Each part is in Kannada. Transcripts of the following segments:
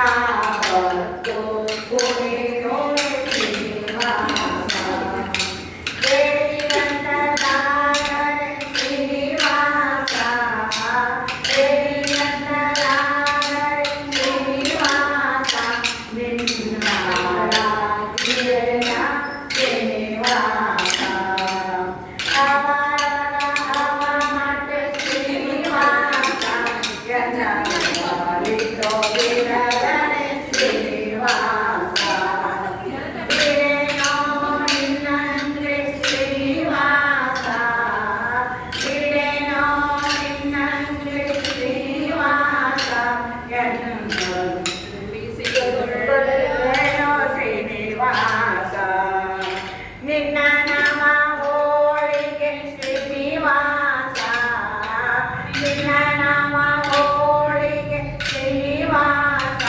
ಯಾವತ್ತು ಕುಣಿಯೋರೆ ಶ್ರೀನಿವಾಸ ದೇವಿಯಂತರಾದರೆ ಶ್ರೀನಿವಾಸ ದೇವಿಯಂತರಾದರೆ ಶ್ರೀನಿವಾಸ ನಿನ್ನ ರಾಜ್ಯದ ಶ್ರೀನಿವಾಸ ಅವರ ಮತ್ತೆ ಶ್ರೀನಿವಾಸ ಜನರಿತೋ ಬಿಡದನೆ ಶ್ರೀನಿವಾಸ ಬಿಡೆನೋ ನಿನ್ನಂದ್ರೆ ಶ್ರೀನಿವಾಸ ಬಿಡೆನೋ ನಿನ್ನಂದ್ರೆ ಶ್ರೀನಿವಾಸ ಎನ್ನುವ ಬಿಸಿಗೊಳ್ಳೆನೋ ಶ್ರೀನಿವಾಸ ನಿನ್ನ ನಾಮ ಹೋಳಿಗೆ ಶ್ರೀನಿವಾಸ ನಿನ್ನ ನಾಮ ಹೋಳಿಗೆ ಶ್ರೀನಿವಾಸ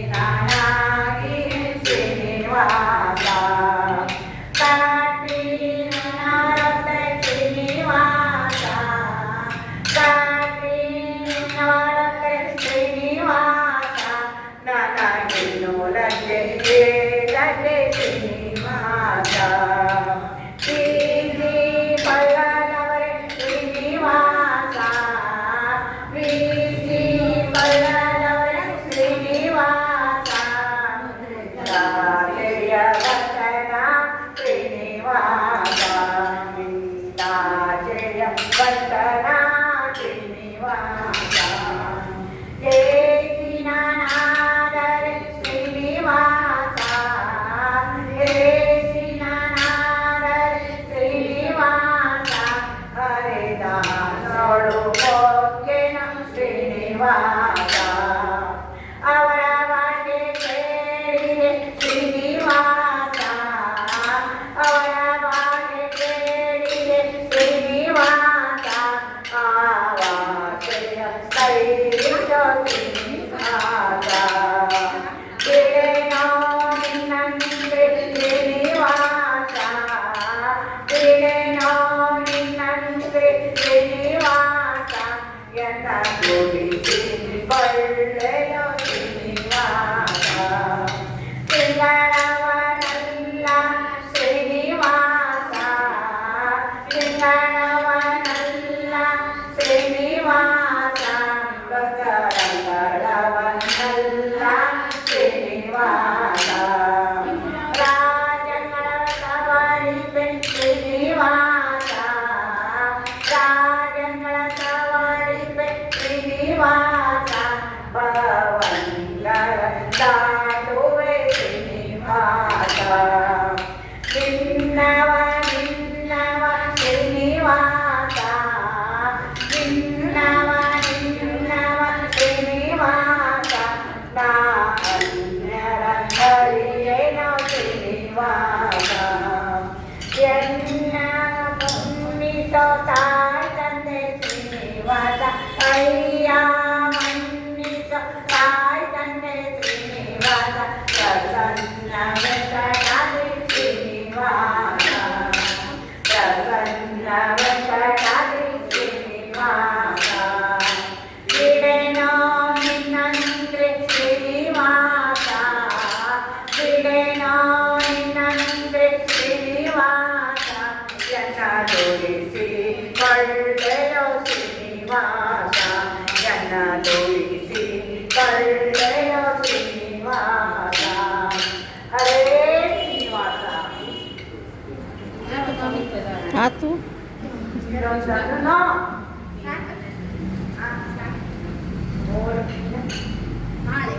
ಕಳಕುಂಡಿನಾಗಿ ಶ್ರೀನಿವಾಸ ಕಾಟಿನರತೆ ಶ್ರೀನಿವಾಸ ಕಾಟಿನರತೆ ಶ್ರೀನಿವಾಸ ನನಗಿನ್ನು ಲಜ್ಜೆ ಲಜ್ಜೆ ಶ್ರೀನಿವಾಸ ಪ್ರೀತಿ ಬಲ್ಲದವರೇ ಶ್ರೀನಿವಾಸ ಪ್ರೀತಿ ಬಲ್ಲದವರೇ ಶ್ರೀನಿವಾಸ ರಾಜೆಯ ವಚನ ಶ್ರೀನಿವಾಸ ರಾಜೆಯ ವಚನ ಶ್ರೀನಿವಾಸ ಏಸಿನಾದರೆ ಶ್ರೀನಿವಾಸ ಏಸಿನಾದರೆ ಶ್ರೀನಿವಾಸ ಹರಿದಾಸೋಳು ಹೋಗ್ಗೆನ ಶ್ರೀನಿವಾಸ ಅವರ ವಾಟೆ ಕೇಳಿದೆ ಶ್ರೀನಿವಾಸ ಅವರ ವಾಟೆ ಕೇಳಿದೆ ಶ್ರೀನಿವಾಸ ಆವಾಸೆಯ ಕೈಲಿಡೋ ಶ್ರೀನಿವಾಸ ಬಿಡೆನೋ ನಿನ್ನಂದ್ರೆ ಶ್ರೀನಿವಾಸ ಬಿಡೆನೋ ನಿನ್ನಂದ್ರೆ ಶ್ರೀನಿವಾಸ ಎನ್ನ ದುಡಿಸಿಕೊಳ್ಳೆಯೋ ಶ್ರೀನಿವಾಸ ತಿಂಗಳವನಲ್ಲ ಶ್ರೀನಿವಾಸ ತಿಂಗಳವನಲ್ಲ ಶ್ರೀನಿವಾಸ ಬಸರಂಗಳವನಲ್ಲ ಶ್ರೀನಿವಾಸ ರಾಜಗಳ ಸವಾರಿಪೆ ಶ್ರೀನಿವಾಸ ರಾಜಗಳ ಸವಾರಿಪೆ ಶ್ರೀನಿವಾಸ ಭವಂಗಳ ದಾಟುವೆ ಶ್ರೀನಿವಾಸ ನಿನ್ನವ ನಿನ್ನವ ಶ್ರೀನಿವಾಸ ನಿನ್ನವ ನಿನ್ನವ ಶ್ರೀನಿವಾಸ ನಾ ಅನ್ಯರ ಹರಿಯೇನೋ ಶ್ರೀನಿವಾಸ ಎನ್ನ ಪುಣ್ಯಿತೋ ತಾಯಿ ತಂದೆ ಶ್ರೀನಿವಾಸ ಅಯ್ಯ ಮನ್ನಿತೋ ತಾಯಿ ತಂದೆ ಶ್ರೀನಿವಾಸ ಪ್ರಸನ್ನ ವೆಂಕಟಾದ್ರಿ ಶ್ರೀನಿವಾಸ ಪ್ರಸನ್ನ ವೆಂಕಟಾದ್ರಿ ಶ್ರೀನಿವಾಸ ಬಿಡೆನೋ ನಿನ್ನಂದ್ರೆ ಶ್ರೀನಿವಾಸ ಬಿಡೆನೋ ನಿನ್ನಂದ್ರೆ ಶ್ರೀನಿವಾಸ ಎನ್ನ ದುಡಿಸಿ ಕೊಳ್ಳೆಯೋ ಶ್ರೀನಿವಾಸ ಎನ್ನ ದುಡಿಸಿ ಕೊಳ್ಳೆಯೋ ಶ್ರೀನಿವಾಸ ಹರೇ ಶ್ರೀನಿವಾಸ ಆತು ಇದೊಂದನ್ನು ಮಾಲೆ